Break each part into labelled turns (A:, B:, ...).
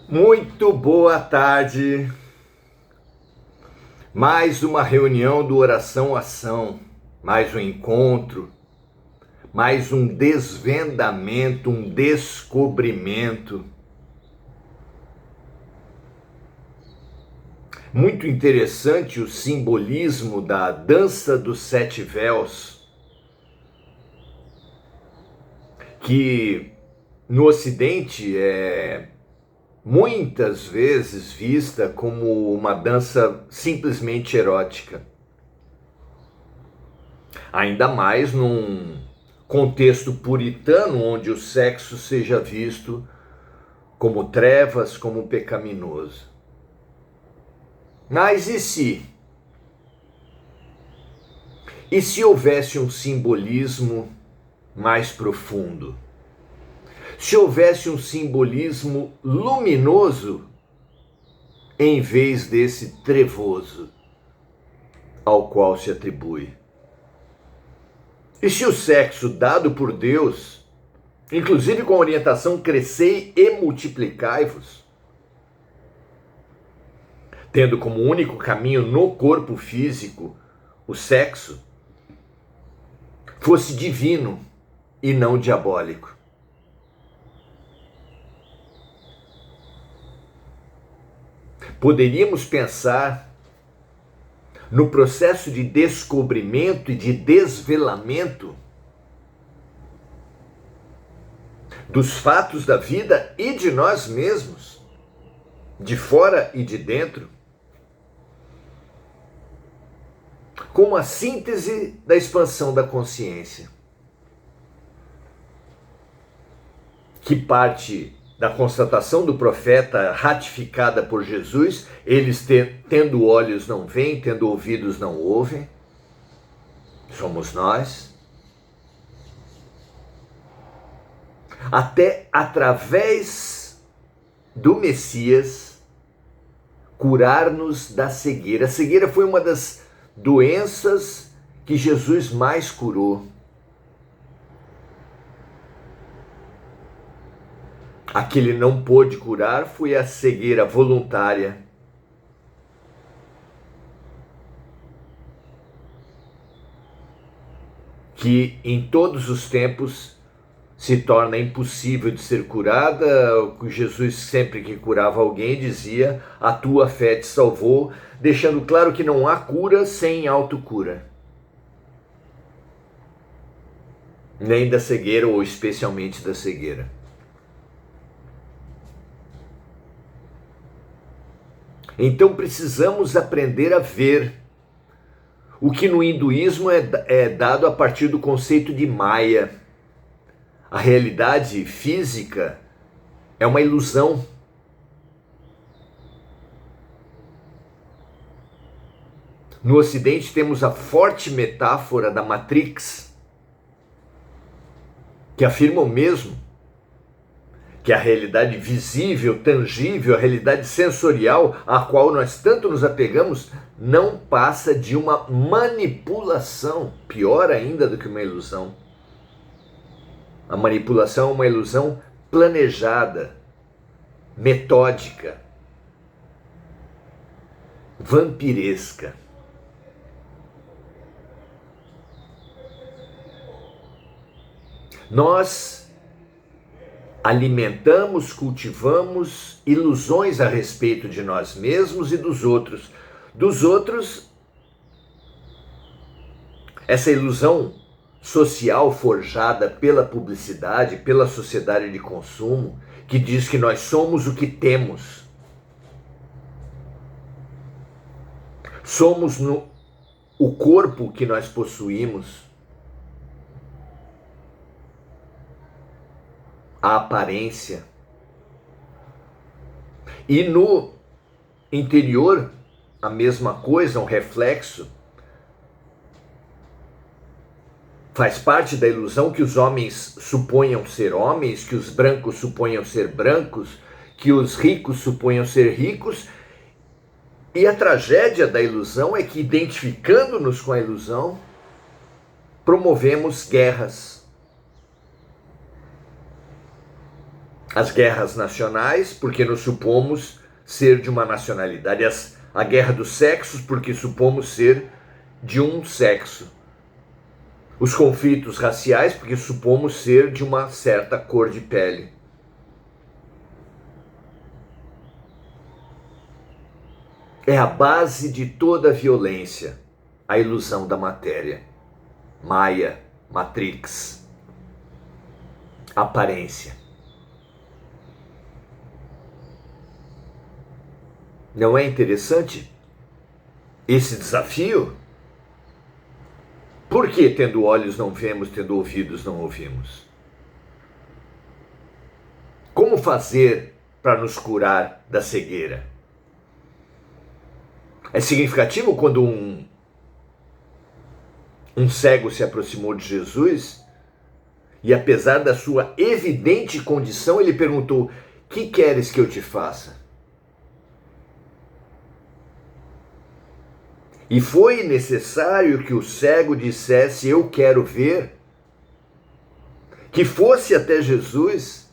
A: Muito boa tarde. Mais uma reunião do Oração Ação, mais um encontro, mais um desvendamento, um descobrimento. Muito interessante o simbolismo da dança dos sete véus, que no Ocidente é muitas vezes vista como uma dança simplesmente erótica. Ainda mais num contexto puritano onde o sexo seja visto como trevas, como pecaminoso. Mas e se? E se houvesse um simbolismo mais profundo? Se houvesse um simbolismo luminoso em vez desse trevoso ao qual se atribui? E se o sexo dado por Deus, inclusive com a orientação crescei e multiplicai-vos, tendo como único caminho no corpo físico o sexo, fosse divino e não diabólico? Poderíamos pensar no processo de descobrimento e de desvelamento dos fatos da vida e de nós mesmos, de fora e de dentro, como a síntese da expansão da consciência, que parte da constatação do profeta ratificada por Jesus: eles tendo olhos não veem, tendo ouvidos não ouvem. Somos nós. Até através do Messias curar-nos da cegueira. A cegueira foi uma das doenças que Jesus mais curou. A que ele não pôde curar foi a cegueira voluntária. Que em todos os tempos se torna impossível de ser curada. Jesus, sempre que curava alguém, dizia: a tua fé te salvou, deixando claro que não há cura sem autocura. Nem da cegueira, ou especialmente da cegueira. Então precisamos aprender a ver o que no hinduísmo é dado a partir do conceito de Maya. A realidade física é uma ilusão. No Ocidente temos a forte metáfora da Matrix, que afirma o mesmo, que a realidade visível, tangível, a realidade sensorial, a qual nós tanto nos apegamos, não passa de uma manipulação, pior ainda do que uma ilusão. A manipulação é uma ilusão planejada, metódica, vampiresca. Nós alimentamos, cultivamos ilusões a respeito de nós mesmos e dos outros. Dos outros, essa ilusão social forjada pela publicidade, pela sociedade de consumo, que diz que nós somos o que temos. Somos o corpo que nós possuímos. A aparência. E no interior, a mesma coisa, um reflexo. Faz parte da ilusão que os homens suponham ser homens, que os brancos suponham ser brancos, que os ricos suponham ser ricos. E a tragédia da ilusão é que, identificando-nos com a ilusão, promovemos guerras. As guerras nacionais, porque nos supomos ser de uma nacionalidade. A guerra dos sexos, porque supomos ser de um sexo. Os conflitos raciais, porque supomos ser de uma certa cor de pele. É a base de toda a violência, a ilusão da matéria. Maia, Matrix, aparência. Não é interessante esse desafio? Por que tendo olhos não vemos, tendo ouvidos não ouvimos? Como fazer para nos curar da cegueira? É significativo quando um cego se aproximou de Jesus e, apesar da sua evidente condição, ele perguntou: que queres que eu te faça? E foi necessário que o cego dissesse: eu quero ver, que fosse até Jesus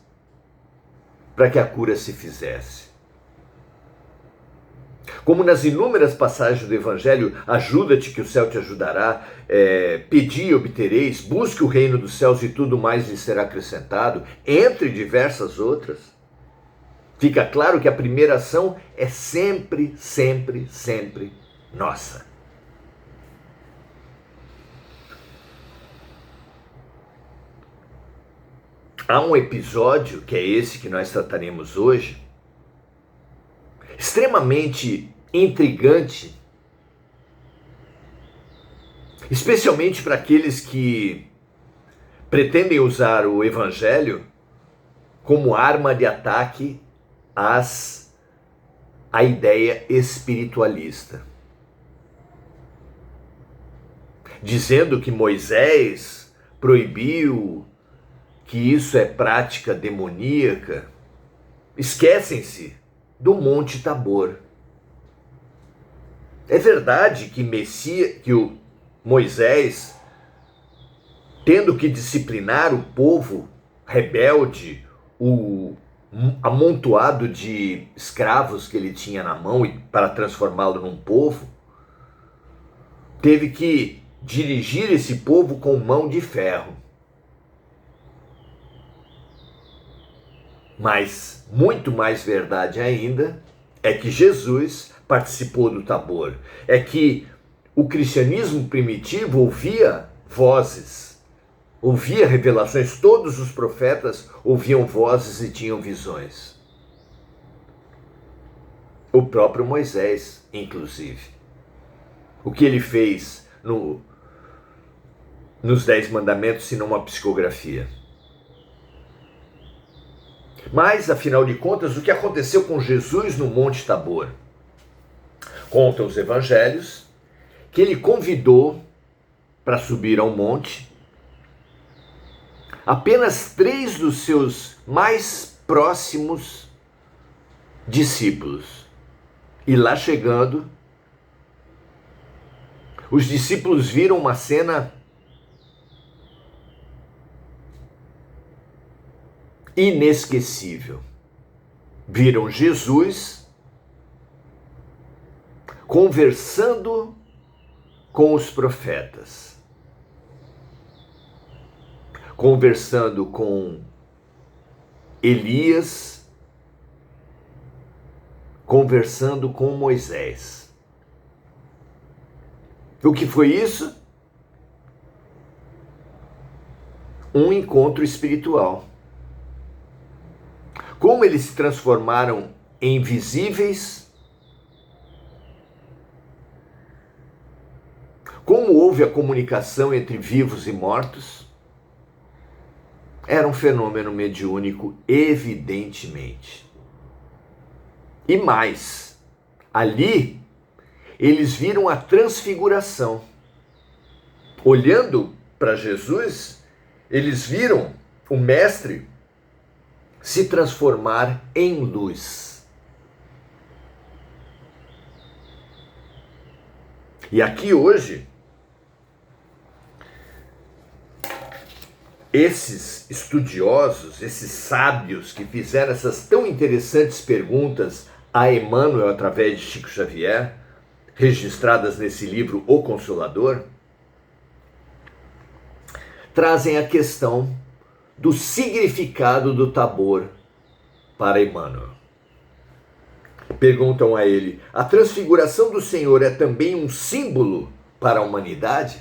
A: para que a cura se fizesse. Como nas inúmeras passagens do Evangelho, ajuda-te que o céu te ajudará, pedi e obtereis, busque o reino dos céus e tudo mais lhe será acrescentado, entre diversas outras. Fica claro que a primeira ação é sempre, sempre, sempre nossa. Há um episódio, que é esse que nós trataremos hoje, extremamente intrigante, especialmente para aqueles que pretendem usar o Evangelho como arma de ataque à ideia espiritualista. Dizendo que Moisés proibiu, que isso é prática demoníaca, esquecem-se do Monte Tabor. É verdade que o Moisés, tendo que disciplinar o povo rebelde, o amontoado de escravos que ele tinha na mão e para transformá-lo num povo, teve que dirigir esse povo com mão de ferro. Mas muito mais verdade ainda é que Jesus participou do Tabor. É que o cristianismo primitivo ouvia vozes, ouvia revelações. Todos os profetas ouviam vozes e tinham visões. O próprio Moisés, inclusive. O que ele fez nos 10 mandamentos, se não uma psicografia. Mas, afinal de contas, o que aconteceu com Jesus no Monte Tabor? Contam os evangelhos que ele convidou para subir ao monte apenas 3 dos seus mais próximos discípulos. E lá chegando, os discípulos viram uma cena inesquecível. Viram Jesus conversando com os profetas, conversando com Elias, conversando com Moisés. O que foi isso? Um encontro espiritual. Como eles se transformaram em visíveis, como houve a comunicação entre vivos e mortos, era um fenômeno mediúnico, evidentemente. E mais, ali eles viram a transfiguração. Olhando para Jesus, eles viram o Mestre se transformar em luz. E aqui hoje, Esses estudiosos, esses sábios que fizeram essas tão interessantes perguntas a Emmanuel através de Chico Xavier, registradas nesse livro O Consolador, trazem a questão do significado do Tabor para Emmanuel. Perguntam a ele: a transfiguração do Senhor é também um símbolo para a humanidade?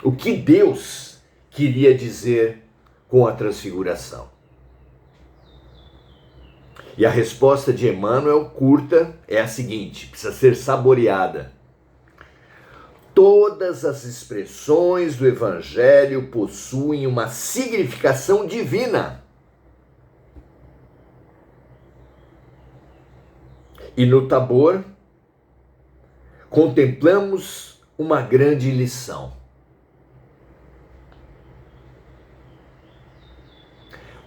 A: O que Deus queria dizer com a transfiguração? E a resposta de Emmanuel, curta, é a seguinte, precisa ser saboreada. Todas as expressões do Evangelho possuem uma significação divina. E no Tabor, contemplamos uma grande lição.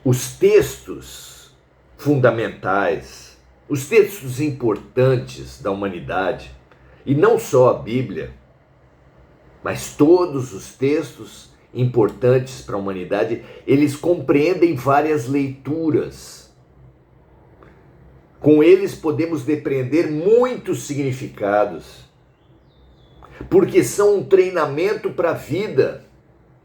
A: Os textos fundamentais, os textos importantes da humanidade, e não só a Bíblia, mas todos os textos importantes para a humanidade, eles compreendem várias leituras. Com eles podemos depreender muitos significados, porque são um treinamento para a vida,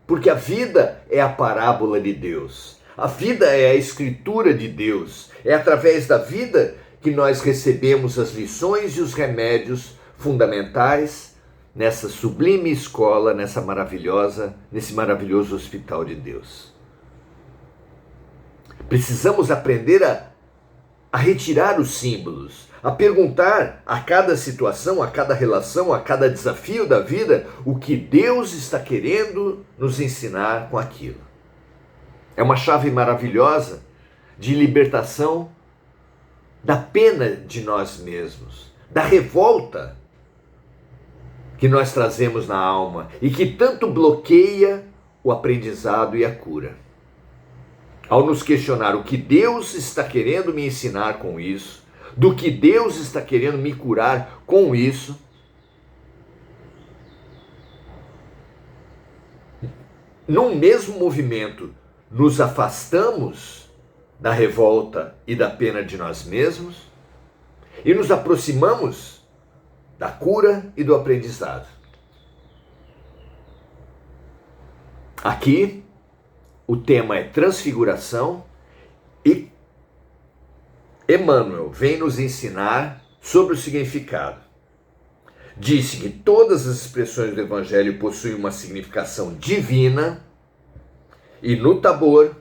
A: porque a vida é a parábola de Deus, a vida é a escritura de Deus, é através da vida que nós recebemos as lições e os remédios fundamentais nessa sublime escola, nesse maravilhoso hospital de Deus. Precisamos aprender a retirar os símbolos, a perguntar a cada situação, a cada relação, a cada desafio da vida, o que Deus está querendo nos ensinar com aquilo. É uma chave maravilhosa de libertação da pena de nós mesmos, da revolta que nós trazemos na alma e que tanto bloqueia o aprendizado e a cura. Ao nos questionar o que Deus está querendo me ensinar com isso, do que Deus está querendo me curar com isso, num mesmo movimento, nos afastamos da revolta e da pena de nós mesmos e nos aproximamos da cura e do aprendizado. Aqui, o tema é transfiguração e Emmanuel vem nos ensinar sobre o significado. Disse que todas as expressões do Evangelho possuem uma significação divina e no Tabor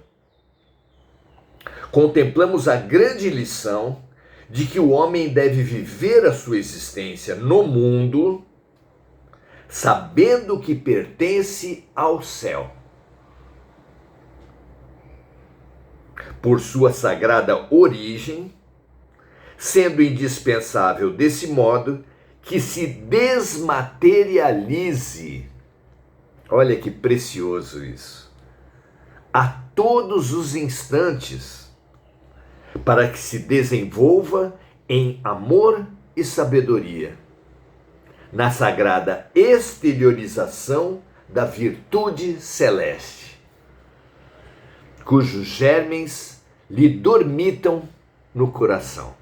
A: contemplamos a grande lição de que o homem deve viver a sua existência no mundo sabendo que pertence ao céu. Por sua sagrada origem, sendo indispensável desse modo que se desmaterialize, olha que precioso isso, a todos os instantes, para que se desenvolva em amor e sabedoria, na sagrada exteriorização da virtude celeste, cujos germens lhe dormitam no coração.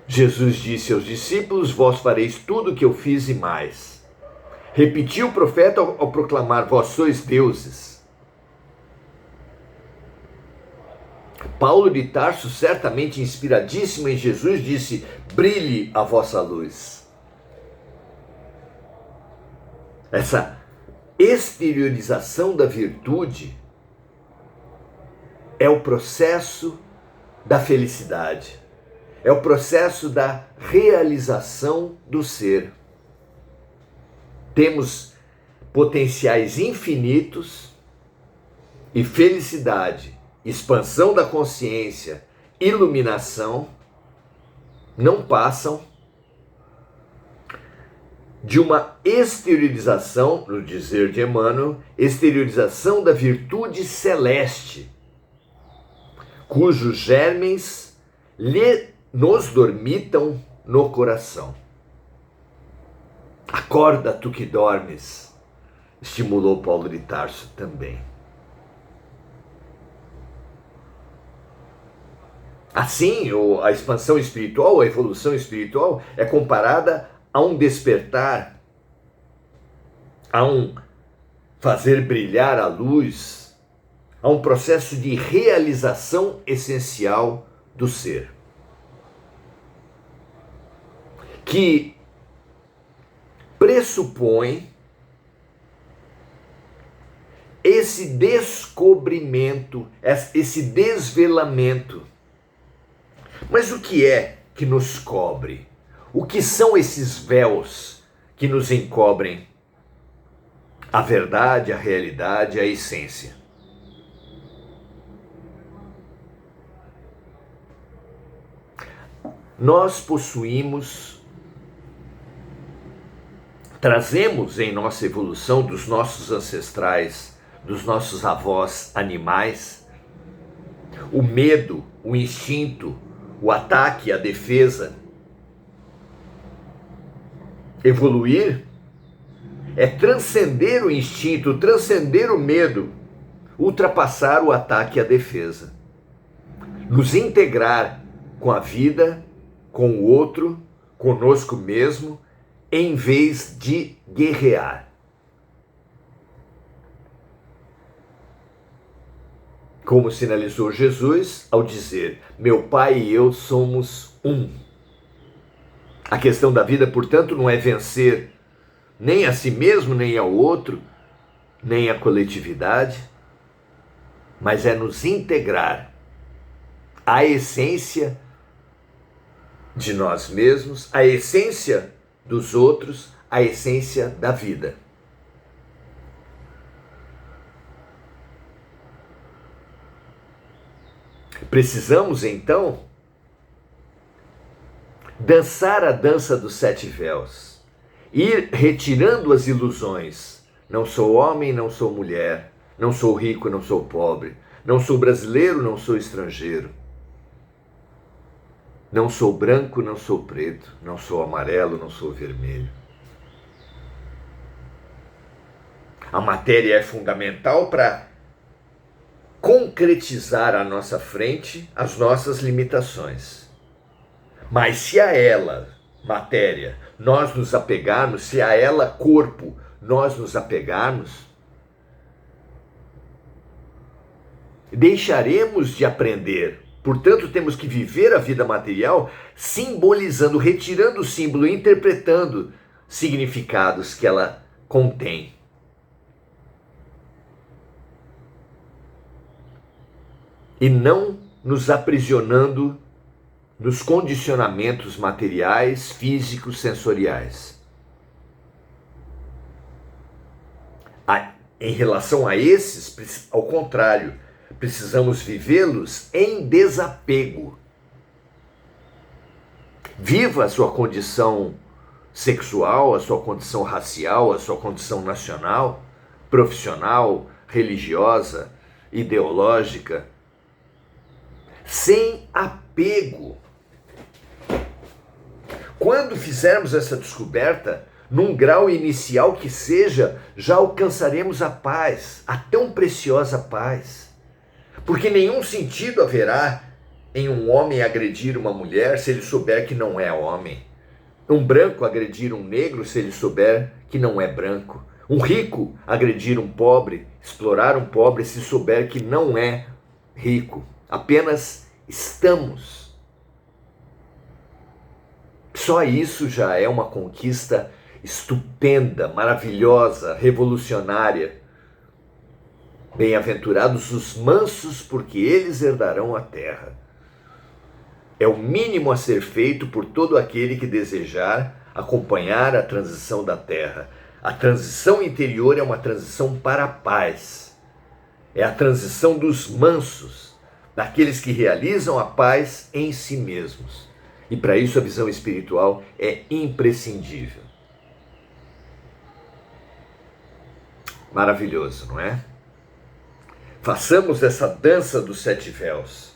A: Jesus disse aos discípulos: vós fareis tudo o que eu fiz e mais. Repetiu o profeta ao proclamar: vós sois deuses. Paulo de Tarso, certamente inspiradíssimo em Jesus, disse: brilhe a vossa luz. Essa exteriorização da virtude é o processo da felicidade, é o processo da realização do ser. Temos potenciais infinitos e felicidade, expansão da consciência, iluminação, não passam de uma exteriorização, no dizer de Emmanuel, exteriorização da virtude celeste, cujos germens nos dormitam no coração. Acorda, tu que dormes, estimulou Paulo de Tarso também. Assim, a expansão espiritual, a evolução espiritual é comparada a um despertar, a um fazer brilhar a luz, a um processo de realização essencial do ser, que pressupõe esse descobrimento, esse desvelamento. Mas o que é que nos cobre? O que são esses véus que nos encobrem a verdade, a realidade, a essência? Nós trazemos em nossa evolução dos nossos ancestrais, dos nossos avós animais, o medo, o instinto, o ataque, a defesa. Evoluir é transcender o instinto, transcender o medo, ultrapassar o ataque e a defesa. Nos integrar com a vida, com o outro, conosco mesmo, em vez de guerrear. Como sinalizou Jesus ao dizer: meu Pai e eu somos um. A questão da vida, portanto, não é vencer nem a si mesmo, nem ao outro, nem a coletividade, mas é nos integrar à essência de nós mesmos, à essência dos outros, à essência da vida. Precisamos, então, dançar a dança dos 7 véus, ir retirando as ilusões. Não sou homem, não sou mulher, não sou rico, não sou pobre, não sou brasileiro, não sou estrangeiro, não sou branco, não sou preto, não sou amarelo, não sou vermelho. A matéria é fundamental para concretizar à nossa frente as nossas limitações. Mas se a ela, matéria, nós nos apegarmos, se a ela, corpo, nós nos apegarmos, deixaremos de aprender. Portanto, temos que viver a vida material simbolizando, retirando o símbolo, interpretando significados que ela contém. E não nos aprisionando nos condicionamentos materiais, físicos, sensoriais. Em relação a esses, ao contrário, precisamos vivê-los em desapego. Viva a sua condição sexual, a sua condição racial, a sua condição nacional, profissional, religiosa, ideológica, sem apego. Quando fizermos essa descoberta, num grau inicial que seja, já alcançaremos a paz, a tão preciosa paz. Porque nenhum sentido haverá em um homem agredir uma mulher se ele souber que não é homem. Um branco agredir um negro se ele souber que não é branco. Um rico agredir um pobre, explorar um pobre se souber que não é rico. Apenas estamos. Só isso já é uma conquista estupenda, maravilhosa, revolucionária. Bem-aventurados os mansos, porque eles herdarão a terra. É o mínimo a ser feito por todo aquele que desejar acompanhar a transição da terra. A transição interior é uma transição para a paz. É a transição dos mansos, daqueles que realizam a paz em si mesmos. E para isso a visão espiritual é imprescindível. Maravilhoso, não é? Façamos essa dança dos 7 véus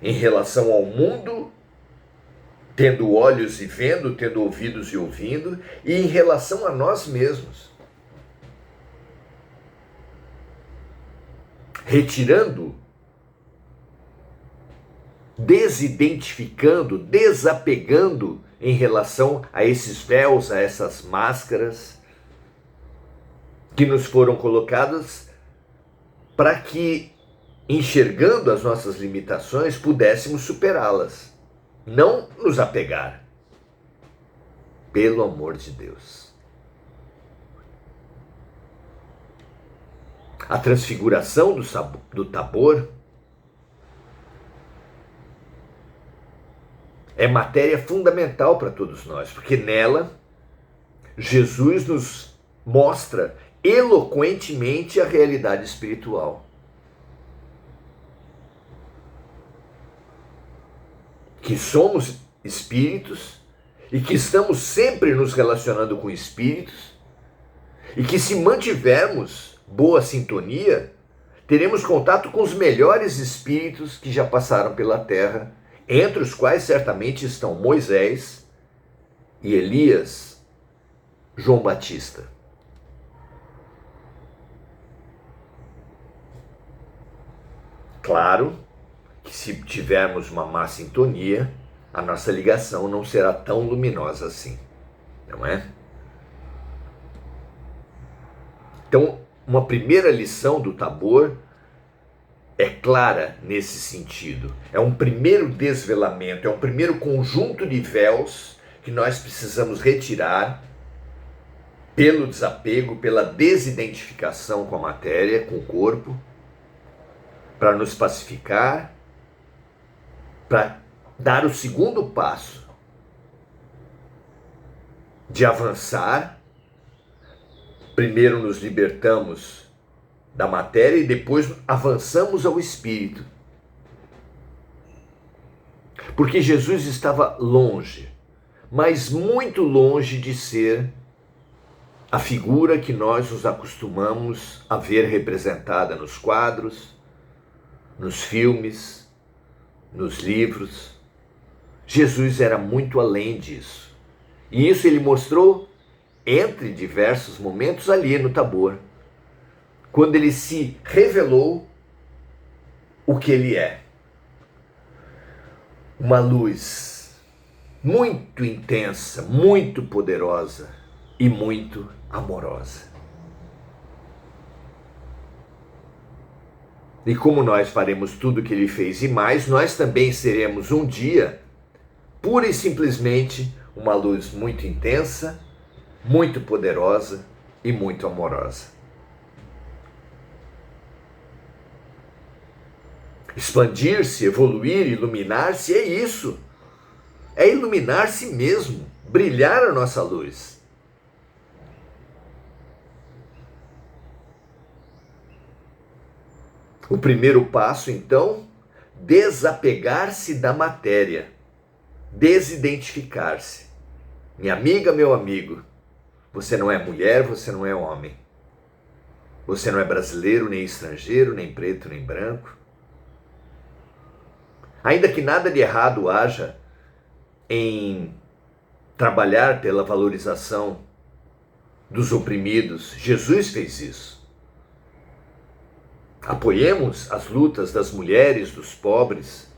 A: em relação ao mundo tendo olhos e vendo, tendo ouvidos e ouvindo, e em relação a nós mesmos, retirando, desidentificando, desapegando em relação a esses véus, a essas máscaras que nos foram colocadas para que, enxergando as nossas limitações, pudéssemos superá-las, não nos apegar. Pelo amor de Deus. A transfiguração do Tabor é matéria fundamental para todos nós, porque nela Jesus nos mostra eloquentemente a realidade espiritual. Que somos espíritos e que estamos sempre nos relacionando com espíritos e que, se mantivermos boa sintonia, teremos contato com os melhores espíritos que já passaram pela Terra, entre os quais certamente estão Moisés e Elias, João Batista. Claro que, se tivermos uma má sintonia, a nossa ligação não será tão luminosa assim, não é? Então, uma primeira lição do Tabor é clara nesse sentido. É um primeiro desvelamento, é um primeiro conjunto de véus que nós precisamos retirar pelo desapego, pela desidentificação com a matéria, com o corpo, para nos pacificar, para dar o segundo passo de avançar. Primeiro nos libertamos da matéria e depois avançamos ao espírito. Porque Jesus estava longe, mas muito longe de ser a figura que nós nos acostumamos a ver representada nos quadros, nos filmes, nos livros. Jesus era muito além disso. E isso ele mostrou entre diversos momentos ali no Tabor, quando ele se revelou o que ele é. Uma luz muito intensa, muito poderosa e muito amorosa. E como nós faremos tudo o que ele fez e mais, nós também seremos um dia, pura e simplesmente, uma luz muito intensa, muito poderosa e muito amorosa. Expandir-se, evoluir, iluminar-se, é isso. É iluminar-se mesmo, brilhar a nossa luz. O primeiro passo, então, desapegar-se da matéria, desidentificar-se. Minha amiga, meu amigo, você não é mulher, você não é homem. Você não é brasileiro, nem estrangeiro, nem preto, nem branco. Ainda que nada de errado haja em trabalhar pela valorização dos oprimidos, Jesus fez isso. Apoiemos as lutas das mulheres, dos pobres,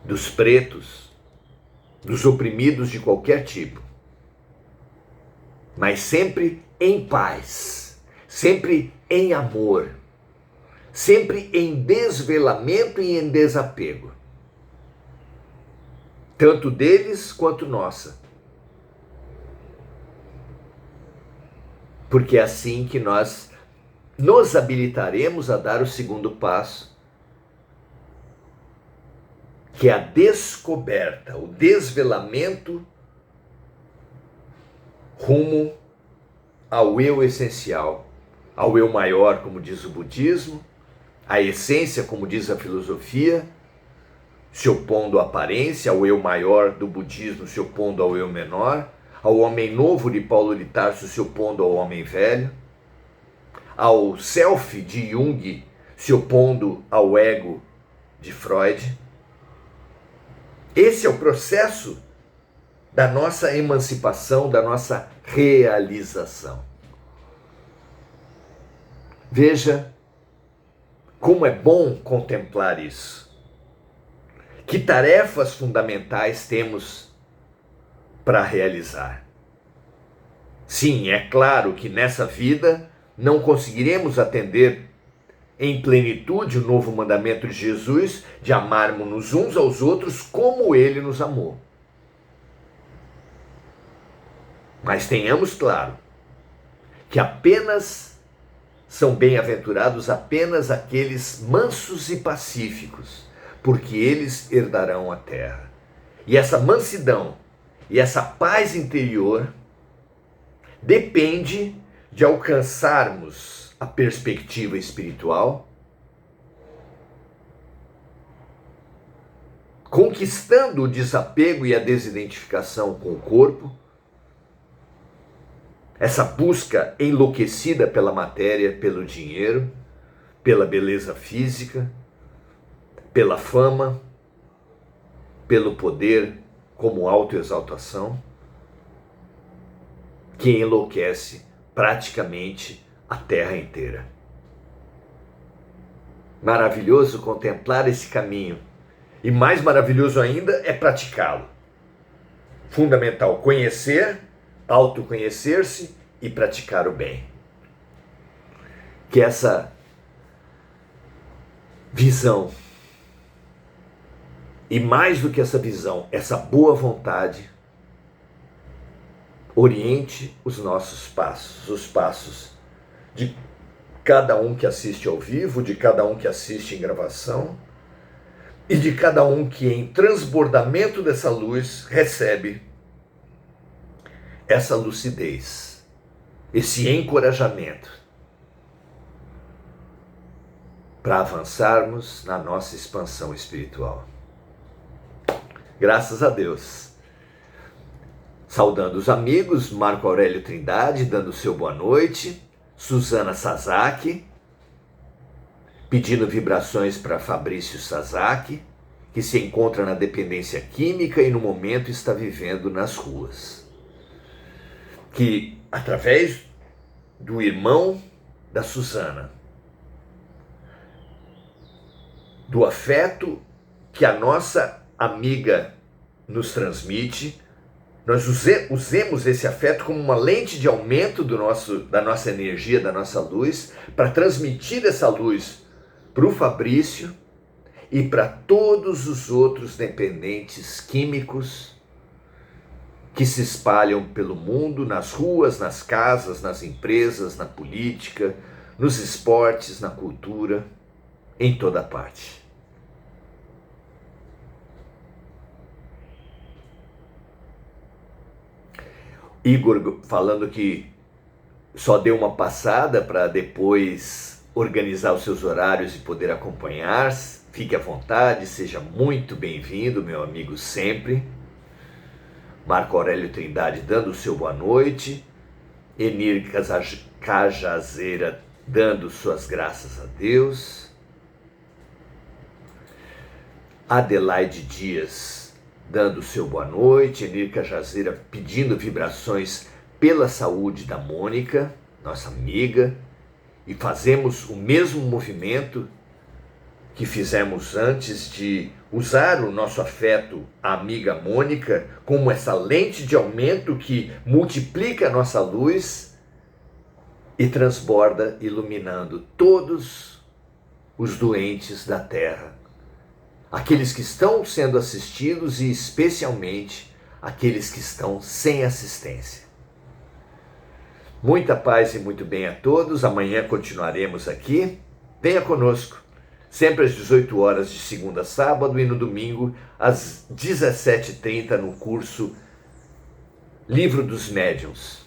A: dos pretos, dos oprimidos de qualquer tipo. Mas sempre em paz, sempre em amor, sempre em desvelamento e em desapego. Tanto deles quanto nossa. Porque é assim que nós nos habilitaremos a dar o segundo passo, que é a descoberta, o desvelamento rumo ao eu essencial, ao eu maior, como diz o budismo, a essência, como diz a filosofia, se opondo à aparência, ao eu maior do budismo se opondo ao eu menor, ao homem novo de Paulo de Tarso se opondo ao homem velho, ao self de Jung se opondo ao ego de Freud. Esse é o processo da nossa emancipação, da nossa realização. Veja como é bom contemplar isso. Que tarefas fundamentais temos para realizar? Sim, é claro que nessa vida não conseguiremos atender em plenitude o novo mandamento de Jesus de amarmos-nos uns aos outros como Ele nos amou. Mas tenhamos claro que apenas são bem-aventurados apenas aqueles mansos e pacíficos, porque eles herdarão a terra. E essa mansidão e essa paz interior depende de alcançarmos a perspectiva espiritual, conquistando o desapego e a desidentificação com o corpo, essa busca enlouquecida pela matéria, pelo dinheiro, pela beleza física, pela fama, pelo poder como autoexaltação, que enlouquece praticamente a terra inteira. Maravilhoso contemplar esse caminho. E mais maravilhoso ainda é praticá-lo. Fundamental conhecer, autoconhecer-se e praticar o bem. Que essa visão, e mais do que essa visão, essa boa vontade, oriente os nossos passos, os passos de cada um que assiste ao vivo, de cada um que assiste em gravação, e de cada um que em transbordamento dessa luz recebe essa lucidez, esse encorajamento para avançarmos na nossa expansão espiritual. Graças a Deus. Saudando os amigos, Marco Aurélio Trindade, dando seu boa noite, Suzana Sasaki, pedindo vibrações para Fabrício Sasaki, que se encontra na dependência química e no momento está vivendo nas ruas. Que, através do irmão da Suzana, do afeto que a nossa amiga nos transmite, nós usemos esse afeto como uma lente de aumento da nossa energia, da nossa luz, para transmitir essa luz para o Fabrício e para todos os outros dependentes químicos que se espalham pelo mundo, nas ruas, nas casas, nas empresas, na política, nos esportes, na cultura, em toda parte. Igor falando que só deu uma passada para depois organizar os seus horários e poder acompanhar. Fique à vontade, seja muito bem-vindo, meu amigo, sempre. Marco Aurélio Trindade dando o seu boa noite. Enir Cajazeira dando suas graças a Deus. Adelaide Dias dando o seu boa noite. Enir Cajazeira pedindo vibrações pela saúde da Mônica, nossa amiga. E fazemos o mesmo movimento que fizemos antes de usar o nosso afeto à amiga Mônica como essa lente de aumento que multiplica a nossa luz e transborda, iluminando todos os doentes da Terra. Aqueles que estão sendo assistidos e especialmente aqueles que estão sem assistência. Muita paz e muito bem a todos. Amanhã continuaremos aqui. Venha conosco. Sempre às 18 horas de segunda a sábado e no domingo às 17h30 no curso Livro dos Médiuns.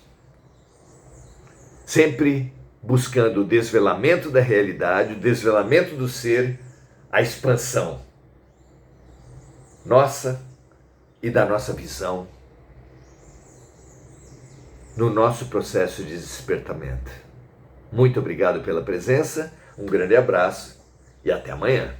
A: Sempre buscando o desvelamento da realidade, o desvelamento do ser, a expansão nossa e da nossa visão no nosso processo de despertamento. Muito obrigado pela presença, um grande abraço e até amanhã.